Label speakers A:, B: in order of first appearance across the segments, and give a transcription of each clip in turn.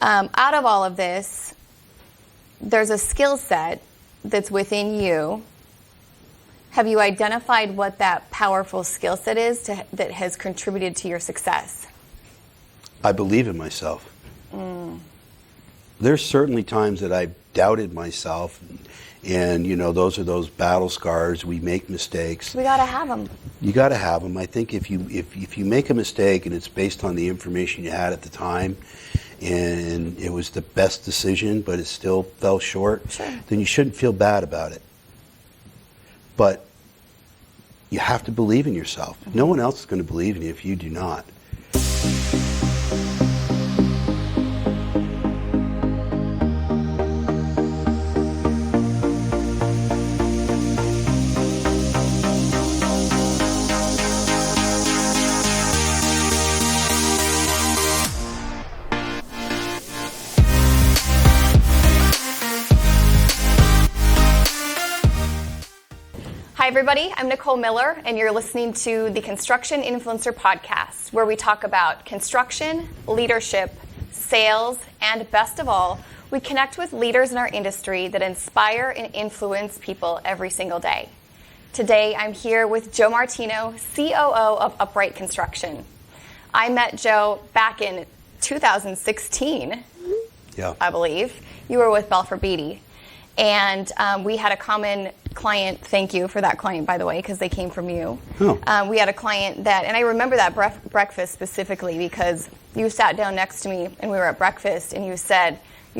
A: Out of all of this, there's a skill set that's within you. Have you identified what that powerful skill set is that has contributed to your success?
B: I believe in myself. There's certainly times that I've doubted myself, and those are those battle scars. We make mistakes.
A: We gotta have them.
B: You gotta have them. I think if you make a mistake and it's based on the information you had at the time, and it was the best decision, but it still fell short, then you shouldn't feel bad about it. But you have to believe in yourself. No one else is going to believe in you if you do not.
A: Hi everybody, I'm Nicole Miller and you're listening to the Construction Influencer Podcast, where we talk about construction, leadership, sales, and best of all, we connect with leaders in our industry that inspire and influence people every single day. Today I'm here with Joe Martino, COO of Uprite Construction. I met Joe back in 2016, I believe. You were with Balfour Beatty. And we had a common client. Thank you for that client, by the way, because they came from you.
B: Oh.
A: We had a client that, and I remember that breakfast specifically because you sat down next to me and we were at breakfast, and you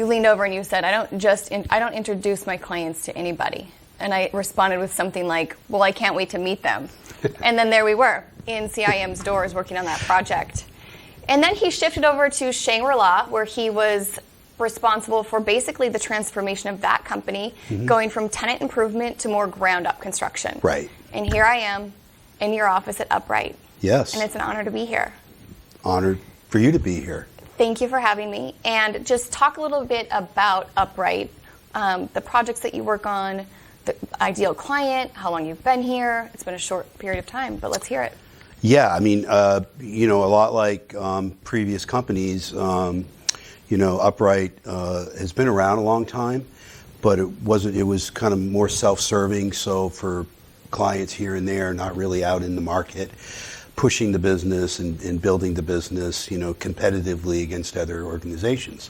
A: leaned over and you said, I don't introduce my clients to anybody. And I responded with something like, well, I can't wait to meet them. And then there we were in CIM's doors working on that project. And then he shifted over to Shangrila, where he was responsible for basically the transformation of that company, going from tenant improvement to more ground-up construction.
B: Right.
A: And here I am in your office at Uprite.
B: Yes.
A: And it's an honor to be here.
B: Honored for you to be here.
A: Thank you for having me. And just talk a little bit about Uprite, the projects that you work on, the ideal client, how long you've been here. It's been a short period of time, but let's hear it.
B: Yeah, I mean, a lot like previous companies, Uprite has been around a long time, but it was kind of more self-serving, so for clients here and there, not really out in the market, pushing the business and building the business, competitively against other organizations.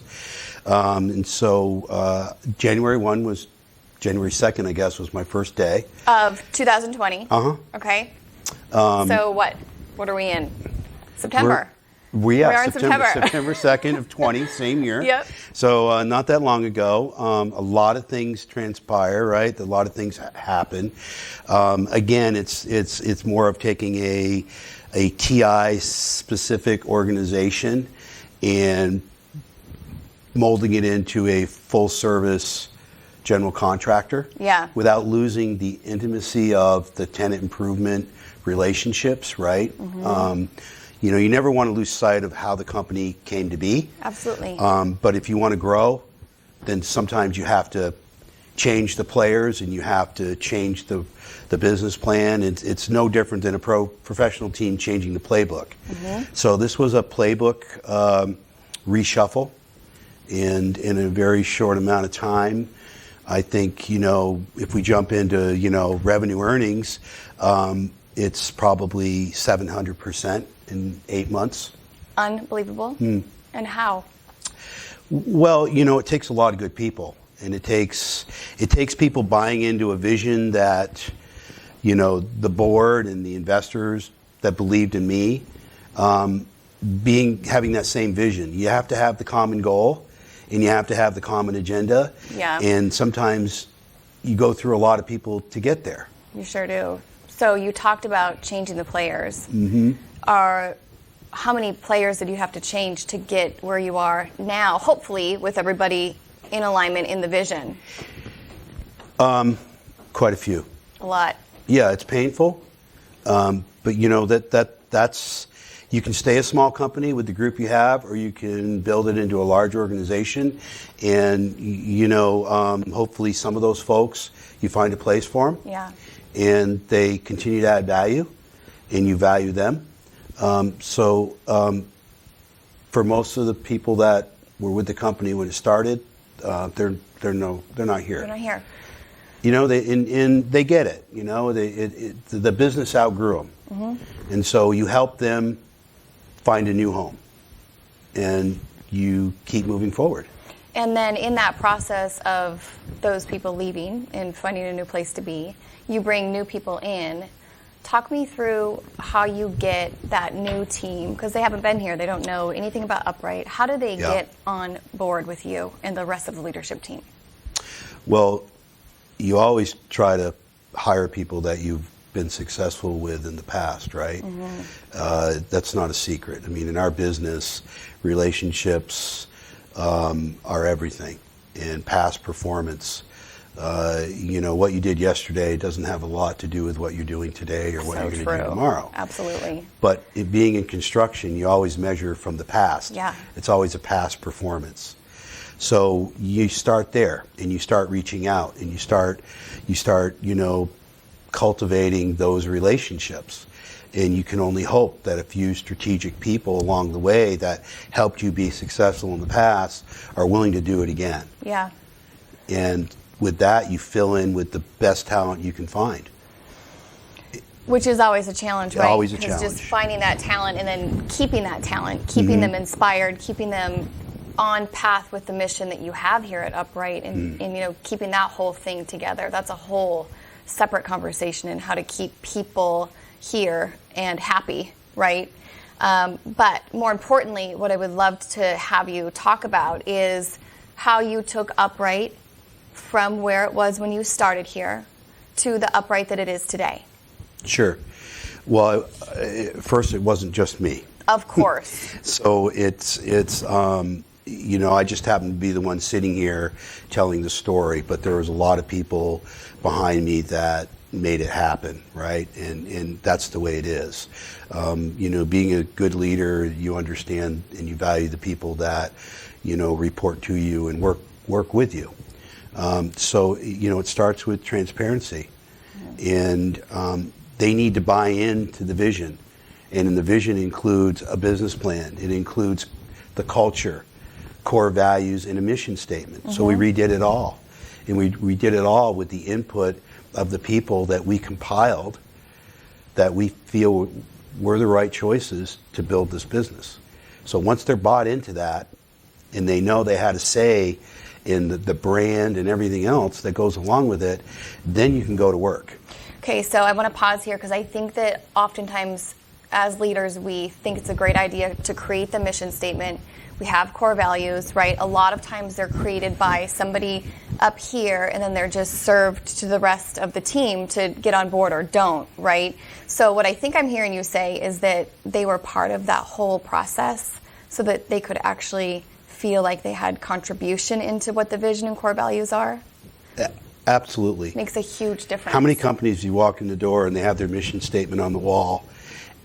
B: And so January 2nd, I guess, was my first day.
A: Of 2020?
B: Uh-huh.
A: Okay. So what are we in? September?
B: We are
A: in
B: September 2nd of 20, same year.
A: Yep.
B: So not that long ago, a lot of things transpire, right? A lot of things happen. Again, it's more of taking a TI specific organization and molding it into a full service general contractor.
A: Yeah.
B: Without losing the intimacy of the tenant improvement relationships, right? You never want to lose sight of how the company came to be.
A: Absolutely.
B: But if you want to grow, then sometimes you have to change the players and you have to change the business plan. It's no different than a professional team changing the playbook. So this was a playbook reshuffle, and in a very short amount of time, I think, if we jump into, revenue earnings, it's probably 700%. In 8 months.
A: Unbelievable. And how?
B: Well, it takes a lot of good people, and it takes people buying into a vision that, the board and the investors that believed in me, having that same vision. You have to have the common goal, and you have to have the common agenda.
A: Yeah.
B: And sometimes you go through a lot of people to get there.
A: You sure do. So you talked about changing the players. How many players did you have to change to get where you are now, hopefully with everybody in alignment in the vision?
B: Quite a few.
A: A lot.
B: Yeah, it's painful, but that's you can stay a small company with the group you have, or you can build it into a large organization, and hopefully some of those folks you find a place for them.
A: Yeah.
B: And they continue to add value, and you value them. For most of the people that were with the company when it started, they're not here.
A: They're not here.
B: You know, they get it. You know, the business outgrew them, and so you help them find a new home, and you keep moving forward.
A: And then in that process of those people leaving and finding a new place to be, you bring new people in. Talk me through how you get that new team, because they haven't been here. They don't know anything about Uprite. How do they get on board with you and the rest of the leadership team?
B: Well, you always try to hire people that you've been successful with in the past, right? That's not a secret. I mean, in our business, relationships are everything, and past performance. You know, what you did yesterday doesn't have a lot to do with what you're doing today or what you're going to do tomorrow.
A: Absolutely.
B: But being in construction, you always measure from the past.
A: Yeah.
B: It's always a past performance. So you start there, and you start reaching out, and you start, you know, cultivating those relationships. And you can only hope that a few strategic people along the way that helped you be successful in the past are willing to do it again.
A: Yeah.
B: And with that, you fill in with the best talent you can find.
A: Which is always a challenge, right?
B: Always a
A: Because
B: challenge.
A: just finding that talent and then keeping that talent, keeping them inspired, keeping them on path with the mission that you have here at Uprite, and you know, keeping that whole thing together. That's a whole separate conversation in how to keep people here and happy, right? But more importantly, what I would love to have you talk about is how you took Uprite from where it was when you started here to the Uprite that it is today.
B: Sure. Well, first, it wasn't just me.
A: Of course.
B: So it's you know, I just happened to be the one sitting here telling the story, but there was a lot of people behind me that made it happen, right? And that's the way it is. You know, being a good leader, you understand and you value the people that, you know, report to you and work with you. So, you know, it starts with transparency, and they need to buy into the vision, and the vision includes a business plan. It includes the culture, core values, and a mission statement. So we redid it all, and we did it all with the input of the people that we compiled, that we feel were the right choices to build this business. So once they're bought into that, and they know they had a say in the brand and everything else that goes along with it, then you can go to work.
A: Okay, so I want to pause here because I think that oftentimes as leaders we think it's a great idea to create the mission statement. We have core values, right? A lot of times they're created by somebody up here and then they're just served to the rest of the team to get on board or don't, right? So what I think I'm hearing you say is that they were part of that whole process so that they could actually feel like they had contribution into what the vision and core values are?
B: Absolutely.
A: Makes a huge difference.
B: How many companies you walk in the door and they have their mission statement on the wall,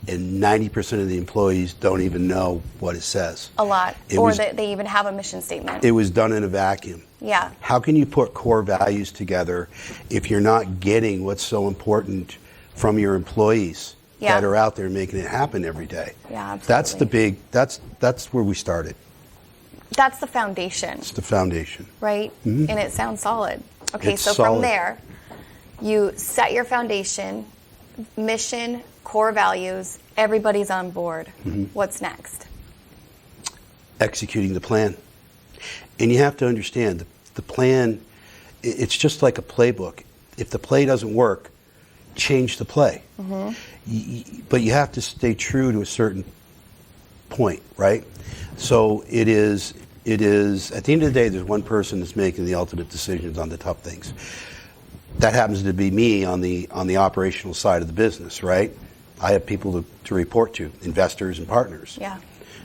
B: and 90% of the employees don't even know what it says?
A: A lot. That they even have a mission statement.
B: It was done in a vacuum.
A: Yeah.
B: How can you put core values together if you're not getting what's so important from your employees that are out there making it happen every day?
A: Yeah, absolutely.
B: That's the big, that's where we started.
A: That's the foundation.
B: It's the foundation.
A: Right? And it sounds solid. Okay,
B: It's
A: so
B: solid.
A: from there, you set your foundation, mission, core values, everybody's on board. What's next?
B: Executing the plan. And you have to understand, the plan, it's just like a playbook. If the play doesn't work, change the play. But you have to stay true to a certain point, right? So it is, at the end of the day, there's one person that's making the ultimate decisions on the tough things. That happens to be me on the operational side of the business, right? I have people to report to, investors and partners.
A: Yeah.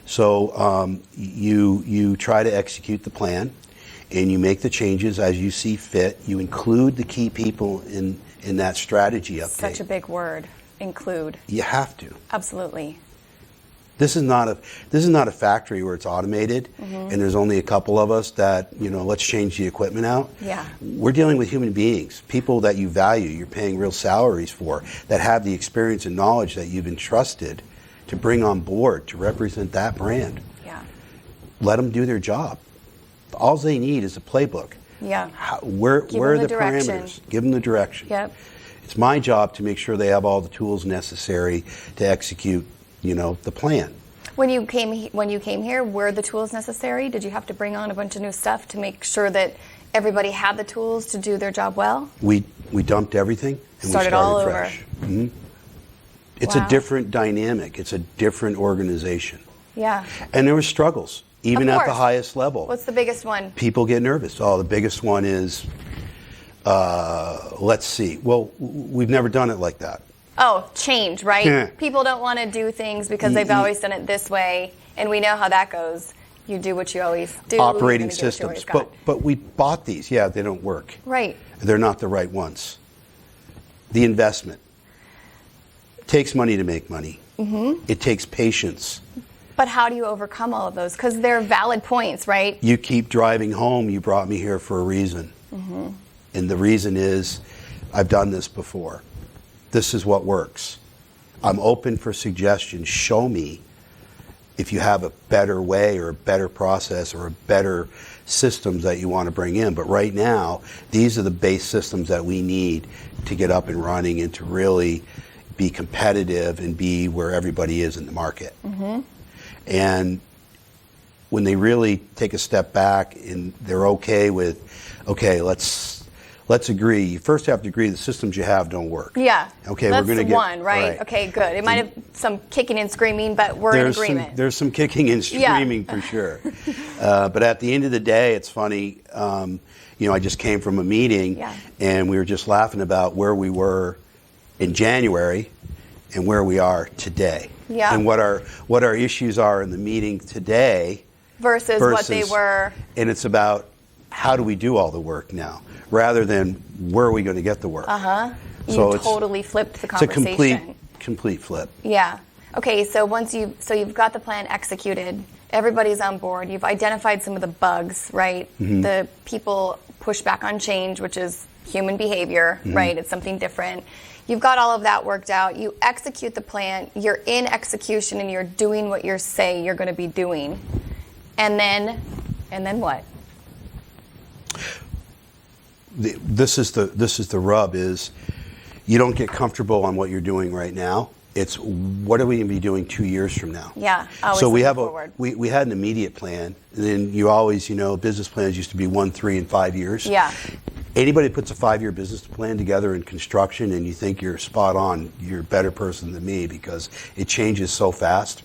B: So you try to execute the plan, and you make the changes as you see fit. You include the key people in that strategy update.
A: Such a big word, include.
B: You have to.
A: Absolutely.
B: This is not a factory where it's automated and there's only a couple of us that, you know, let's change the equipment out.
A: Yeah.
B: We're dealing with human beings, people that you value, you're paying real salaries for, that have the experience and knowledge that you've entrusted to bring on board to represent that brand.
A: Yeah.
B: let them do their job. All they need is a playbook.
A: Yeah.
B: Where are the
A: direction.
B: parameters? Give them the direction.
A: Yep.
B: It's my job to make sure they have all the tools necessary to execute, the plan.
A: When you came here, were the tools necessary? Did you have to bring on a bunch of new stuff to make sure that everybody had the tools to do their job well?
B: We dumped everything and
A: Started
B: we started
A: all
B: fresh.
A: over.
B: Mm-hmm. It's
A: Wow.
B: a different dynamic. It's a different organization.
A: Yeah.
B: And there were struggles, even
A: Of
B: at the
A: course.
B: highest level.
A: What's the biggest one?
B: People get nervous. Oh, the biggest one is, let's see. Well, we've never done it like that.
A: Oh, change, right?
B: Yeah.
A: People don't want to do things because they've always done it this way, and we know how that goes. You do what you always do.
B: Operating
A: you're gonna get what you
B: systems.
A: always got.
B: But we bought these. Yeah, they don't work.
A: Right.
B: They're not the right ones. The investment. It takes money to make money. Mm-hmm. It takes patience.
A: But how do you overcome all of those? Because they're valid points, right?
B: You keep driving home, you brought me here for a reason.
A: Mm-hmm.
B: And the reason is, I've done this before. This is what works. I'm open for suggestions. Show me if you have a better way or a better process or a better systems that you want to bring in. But right now, these are the base systems that we need to get up and running and to really be competitive and be where everybody is in the market. Mm-hmm. And when they really take a step back and they're okay with, okay, let's agree. You first have to agree the systems you have don't work.
A: Yeah.
B: Okay,
A: that's
B: we're going to
A: the
B: get
A: one, right? Okay, good. It might have some kicking and screaming, but we're in agreement.
B: There's some kicking and screaming for sure. But at the end of the day, it's funny. I just came from a meeting, and we were just laughing about where we were in January and where we are today.
A: Yeah.
B: And what our issues are in the meeting today
A: versus what they were.
B: And it's about how do we do all the work now, rather than where are we going to get the work.
A: So you totally flipped the conversation.
B: It's a complete flip.
A: Yeah. Okay, so you've got the plan executed, everybody's on board, you've identified some of the bugs, right? Mm-hmm. The people push back on change, which is human behavior, mm-hmm. right? It's something different. You've got all of that worked out. You execute the plan. You're in execution, and you're doing what you say you're going to be doing. And then what?
B: This is the rub: is you don't get comfortable on what you're doing right now. It's what are we going to be doing 2 years from now?
A: Yeah. Always
B: so we have
A: forward.
B: We had an immediate plan, and then you always business plans used to be 1, 3, and 5 years.
A: Yeah.
B: Anybody puts a 5-year business plan together in construction and you think you're spot on, you're a better person than me because it changes so fast.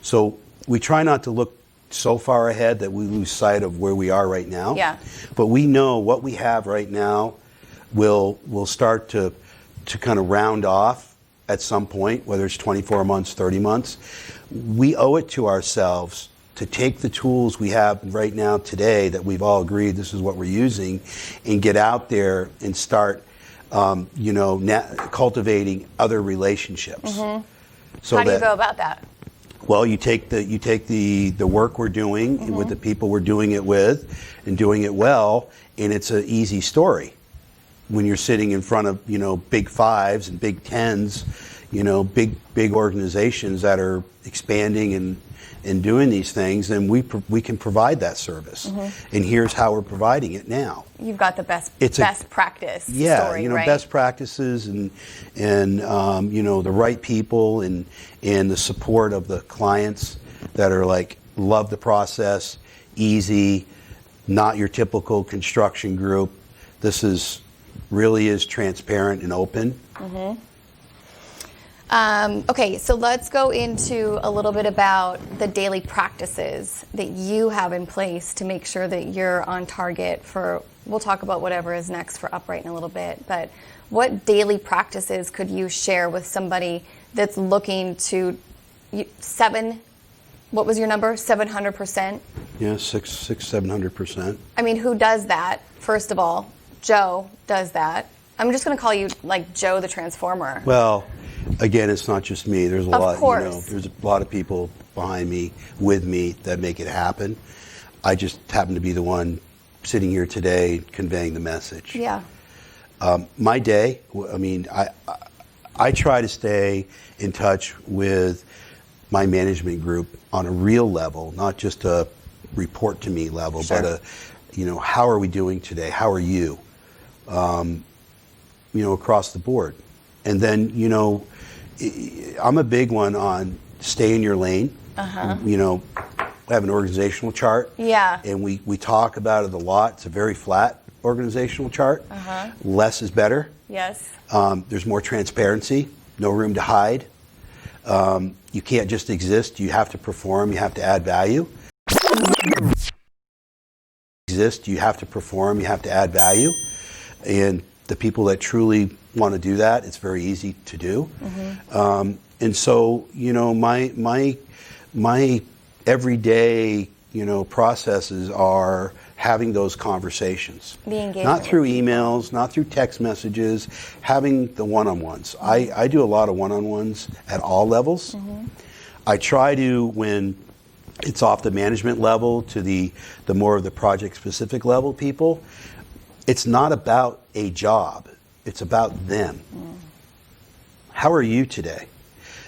B: So we try not to look so far ahead that we lose sight of where we are right now.
A: Yeah.
B: But we know what we have right now will start to kind of round off at some point, whether it's 24 months, 30 months. We owe it to ourselves to take the tools we have right now today that we've all agreed this is what we're using and get out there and start, cultivating other relationships. Mm-hmm. So
A: how do you go about that?
B: Well, you take the work we're doing mm-hmm. with the people we're doing it with and doing it well, and it's an easy story. When you're sitting in front of, big 5s and big 10s, big organizations that are expanding and doing these things, then we can provide that service. Mm-hmm. And here's how we're providing it now.
A: You've got the best practice story, right?
B: Best practices and the right people and the support of the clients that are love the process, easy, not your typical construction group. This really is transparent and open. Mm-hmm.
A: Okay, so let's go into a little bit about the daily practices that you have in place to make sure that you're on target for, we'll talk about whatever is next for Uprite in a little bit, but what daily practices could you share with somebody that's looking to what was your number? 700%?
B: Yeah, 700%.
A: I mean, who does that? First of all, Joe does that. I'm just going to call you Joe the Transformer.
B: Well, again, it's not just me. There's a lot.
A: Course.
B: There's a lot of people behind me, with me, that make it happen. I just happen to be the one sitting here today conveying the message.
A: Yeah.
B: My day. I mean, I try to stay in touch with my management group on a real level, not just a report to me level,
A: Sure.
B: but how are we doing today? How are you? Across the board. And then, I'm a big one on stay in your lane. I have an organizational chart.
A: Yeah.
B: And we talk about it a lot. It's a very flat organizational chart. Less is better.
A: Yes.
B: There's more transparency, no room to hide. You can't just exist. You have to perform. You have to add value. You have to perform. You have to add value. And the people that truly want to do that, it's very easy to do. And so, my everyday, processes are having those conversations.
A: The engagement.
B: Not through emails, not through text messages, having the one-on-ones. I do a lot of one-on-ones at all levels. I try to, when it's off the management level to the more of the project-specific level people, it's not about a job. It's about them. How are you today?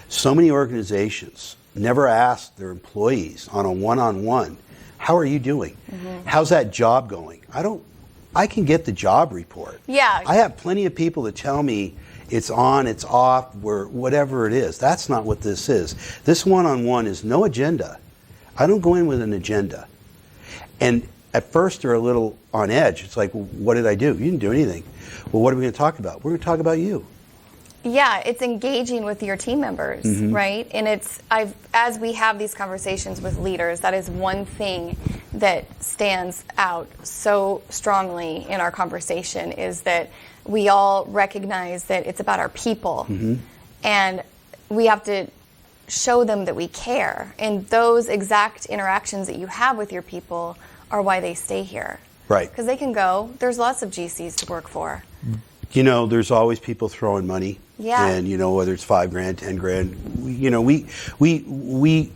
B: So many organizations never ask their employees on a one-on-one, how are you doing? How's that job going? I can get the job report.
A: Yeah.
B: I have plenty of people that tell me it's on, it's off, whatever it is. That's not what this is. This one-on-one is no agenda. I don't go in with an agenda. And at first they're a little on edge. It's like, well, what did I do? You didn't do anything. Well, what are we going to talk about? We're going to talk about you.
A: Yeah, it's engaging with your team members, right? And as we have these conversations with leaders, that is one thing that stands out so strongly in our conversation is that we all recognize that it's about our people. And we have to show them that we care. And those exact interactions that you have with your people are why they stay here.
B: Right.
A: Because they can go, there's lots of GCs to work for.
B: There's always people throwing money.
A: Yeah.
B: And, whether it's $5,000, $10,000,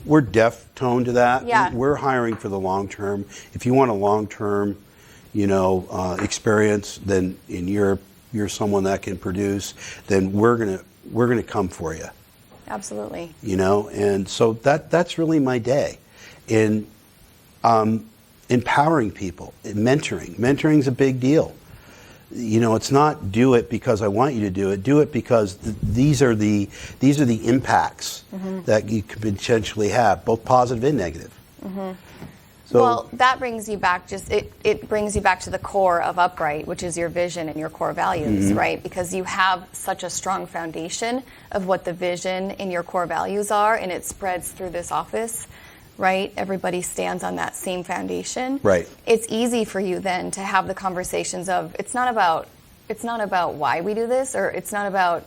B: we're deaf toned to that.
A: Yeah.
B: We're hiring for the long term. If you want a long term, experience, then you're someone that can produce, then we're gonna come for you.
A: Absolutely.
B: And so that's really my day. In empowering people, mentoring. Mentoring's a big deal. It's not do it because I want you to do it. Do it because these are the impacts that you could potentially have, both positive and negative. So,
A: well, that brings you back. It brings you back to the core of Uprite, which is your vision and your core values, right? Because you have such a strong foundation of what the vision and your core values are, and it spreads through this office. Right? Everybody stands on that same foundation.
B: Right.
A: It's easy for you then to have the conversations of it's not about why we do this, or it's not about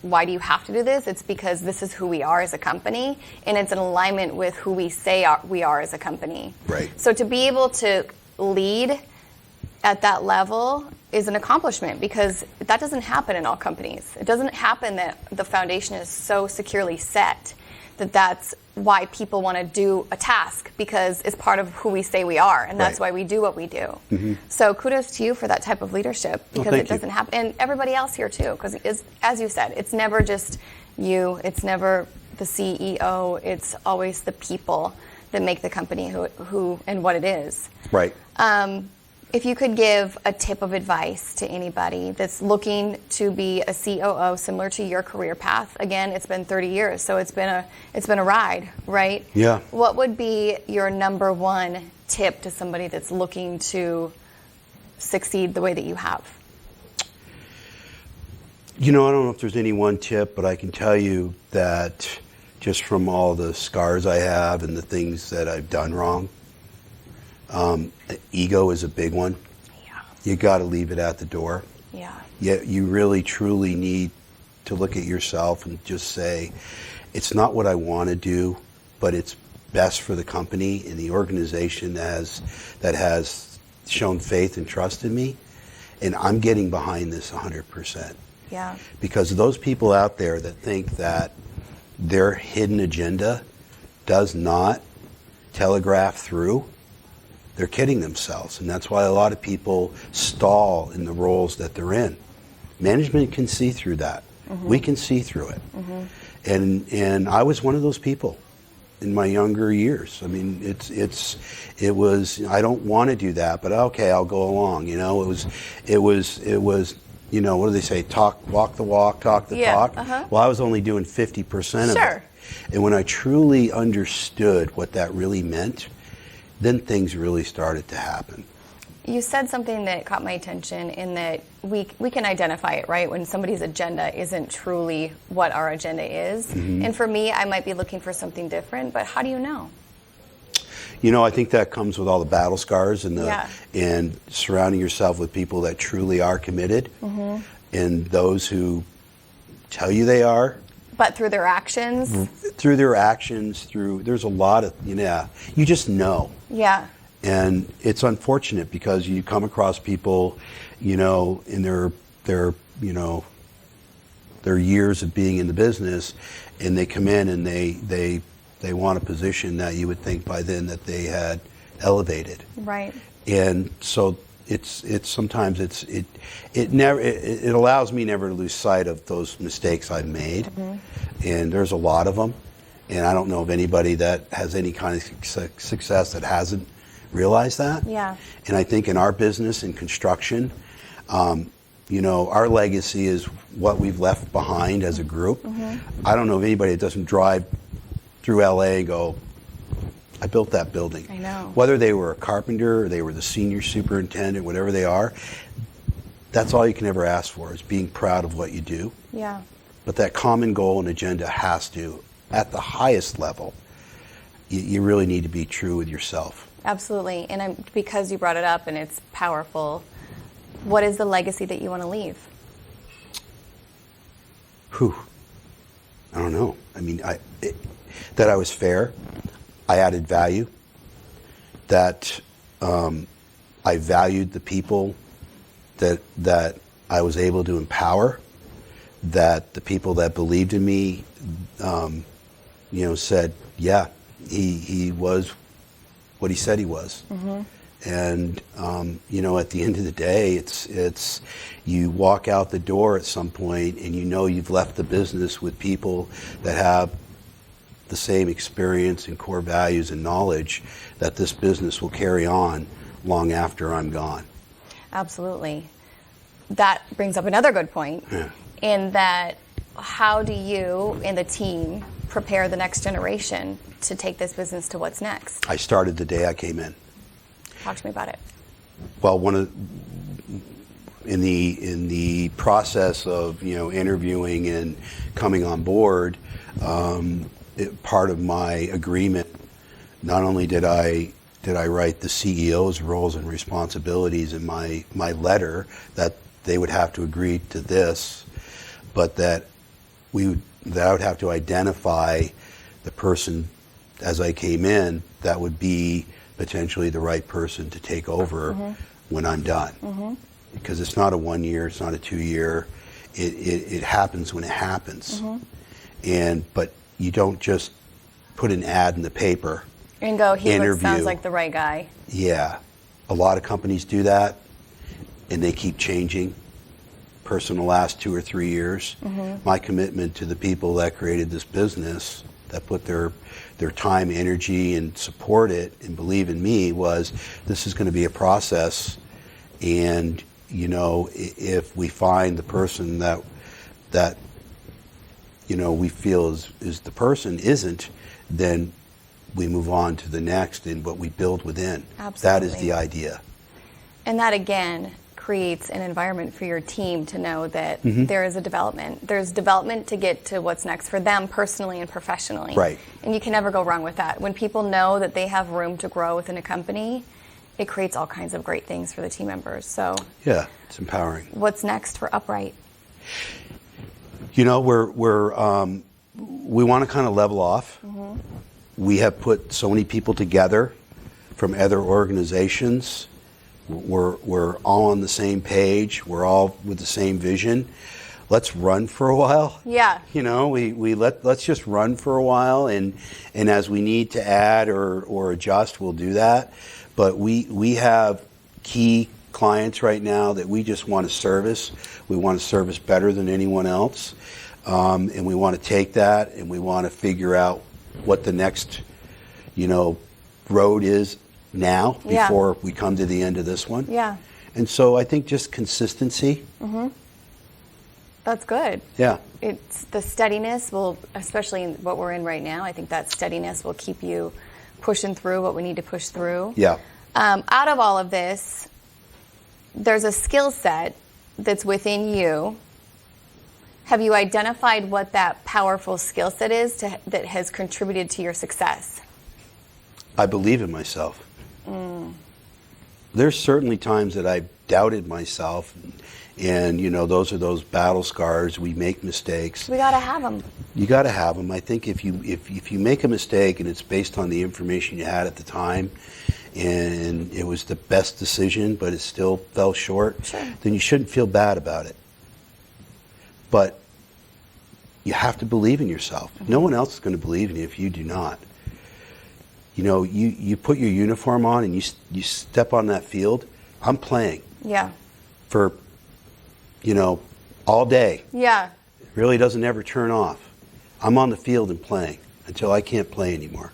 A: why do you have to do this. It's because this is who we are as a company, and it's in alignment with who we say we are as a company.
B: Right.
A: So to be able to lead at that level is an accomplishment, because that doesn't happen in all companies. It doesn't happen that the foundation is so securely set that that's why people want to do a task, because it's part of who we say we are, and that's
B: Right.
A: why we do what we do. So kudos to you for that type of leadership, because
B: thank
A: it doesn't happen, and everybody else here too, because as you said, it's never just you, it's never the CEO, it's always the people that make the company who and what it is.
B: Right.
A: If you could give a tip of advice to anybody that's looking to be a COO similar to your career path, again, it's been 30 years, so it's been a ride, right?
B: Yeah.
A: What would be your number one tip to somebody that's looking to succeed the way that you have?
B: I don't know if there's any one tip, but I can tell you that just from all the scars I have and the things that I've done wrong, ego is a big one.
A: Yeah.
B: You got to leave it at the door.
A: Yeah.
B: You really, truly need to look at yourself and just say, it's not what I want to do, but it's best for the company and the organization that has shown faith and trust in me, and I'm getting behind this 100%.
A: Yeah.
B: Because those people out there that think that their hidden agenda does not telegraph through, they're kidding themselves. And that's why a lot of people stall in the roles that they're in. Management can see through that. We can see through it. And I was one of those people. in my younger years. I mean, it was. I don't want to do that, but okay, I'll go along. You know, it was. You know, what do they say? Walk the walk, talk the talk. Well, I was only doing 50% of it. And when I truly understood what that really meant, then things really started to happen.
A: You said something that caught my attention in that we can identify it, right? When somebody's agenda isn't truly what our agenda is. And for me, I might be looking for something different, but how do you know?
B: You know, I think that comes with all the battle scars and and surrounding yourself with people that truly are committed, and those who tell you they are.
A: But through their actions?
B: Through their actions, there's a lot of, you just know.
A: Yeah.
B: And it's unfortunate because you come across people, in their years of being in the business, and they come in and they want a position that you would think by then that they had elevated. Right. And so it allows me never to lose sight of those mistakes I've made. And there's a lot of them. And I don't know of anybody that has any kind of success that hasn't realized that. Yeah. And I think in our business, in construction, our legacy is what we've left behind as a group. I don't know of anybody that doesn't drive through LA and go, I built that building. I know. Whether they were a carpenter or they were the senior superintendent, whatever they are, that's all you can ever ask for is being proud of what you do. Yeah. But that common goal and agenda has to, at the highest level, you really need to be true with yourself. Absolutely. And because you brought it up and it's powerful, what is the legacy that you want to leave? I don't know. I mean, that I was fair, I added value, that I valued the people that I was able to empower, that the people that believed in me, said, yeah, he was what he said he was. And, at the end of the day, it's you walk out the door at some point and you've left the business with people that have the same experience and core values and knowledge that this business will carry on long after I'm gone. Absolutely. That brings up another good point in that how do you and the team prepare the next generation to take this business to what's next? I started the day I came in. Talk to me about it. Well, in the process of interviewing and coming on board, part of my agreement, not only did I write the CEO's roles and responsibilities in my letter that they would have to agree to this, but that I would have to identify the person as I came in that would be potentially the right person to take over when I'm done. Because it's not a 1 year, it's not a 2 year. It happens when it happens. But you don't just put an ad in the paper and go, sounds like the right guy. Yeah. A lot of companies do that, and they keep changing. In the last 2 or 3 years, my commitment to the people that created this business, that put their time, energy, and support it and believe in me was, this is going to be a process. And, if we find the person that we feel is the person isn't, then we move on to the next and what we build within. Absolutely. That is the idea. And that, again, creates an environment for your team to know that there is a development. There's development to get to what's next for them personally and professionally. Right. And you can never go wrong with that. When people know that they have room to grow within a company, it creates all kinds of great things for the team members. So yeah, it's empowering. What's next for Uprite? We want to kind of level off. We have put so many people together from other organizations. We're all on the same page. We're all with the same vision. Let's run for a while. Yeah. Let's just run for a while, and as we need to add or adjust, we'll do that. But we have key clients right now that we just want to service. We want to service better than anyone else, and we want to take that and we want to figure out what the next road is now
A: Yeah.
B: before we come to the end of this one.
A: Yeah.
B: And so I think just consistency.
A: That's good.
B: Yeah.
A: It's the steadiness will, especially in what we're in right now, I think that steadiness will keep you pushing through what we need to push through.
B: Yeah.
A: Out of all of this, there's a skill set that's within you. Have you identified what that powerful skill set is that has contributed to your success?
B: I believe in myself. There's certainly times that I've doubted myself, and those are those battle scars. We make mistakes.
A: We got to have them.
B: You got to have them. I think if you make a mistake and it's based on the information you had at the time, and it was the best decision, but it still fell short, then you shouldn't feel bad about it. But you have to believe in yourself. No one else is going to believe in you if you do not. You put your uniform on and you step on that field. I'm playing.
A: Yeah.
B: For, all day.
A: Yeah.
B: It really doesn't ever turn off. I'm on the field and playing until I can't play anymore.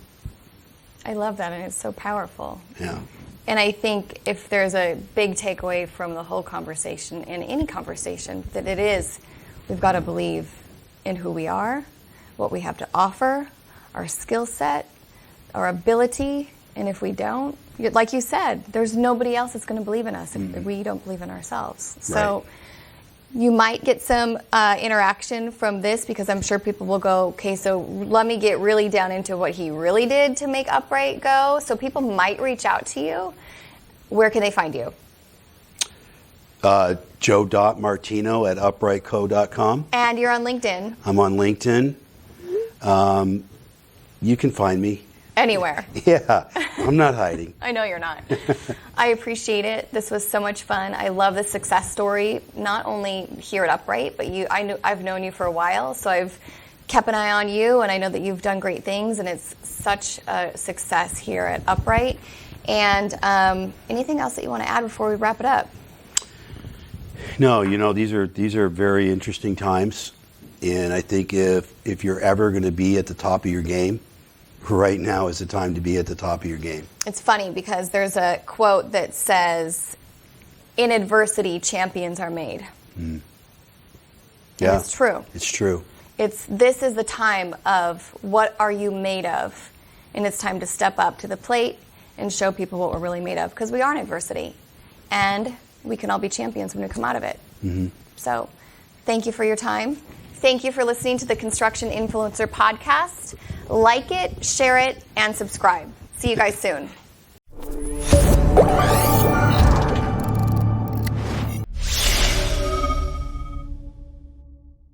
A: I love that, and it's so powerful.
B: Yeah.
A: And I think if there's a big takeaway from the whole conversation, in any conversation, that it is, we've got to believe in who we are, what we have to offer, our skill set, our ability, and if we don't, like you said, there's nobody else that's going to believe in us if we don't believe in ourselves. So you might get some interaction from this, because I'm sure people will go, okay, so let me get really down into what he really did to make Uprite go. So people might reach out to you. Where can they find you?
B: Joe.Martino at upriteco.com.
A: And you're on LinkedIn.
B: I'm on LinkedIn. You can find me.
A: Anywhere.
B: Yeah, I'm not hiding.
A: I know you're not. I appreciate it. This was so much fun. I love the success story, not only here at Uprite, but I've known you for a while, so I've kept an eye on you, and I know that you've done great things, and it's such a success here at Uprite. And anything else that you want to add before we wrap it up?
B: No, these are very interesting times, and I think if you're ever going to be at the top of your game, right now is the time to be at the top of your game. It's
A: funny because there's a quote that says, "In adversity, champions are made."
B: Yeah,
A: and it's true.
B: It's true.
A: This is the time of what are you made of, and it's time to step up to the plate and show people what we're really made of, because we are in adversity, and we can all be champions when we come out of it. So, thank you for your time. Thank you for listening to the Construction Influencer Podcast. Like it, share it, and subscribe. See you guys soon.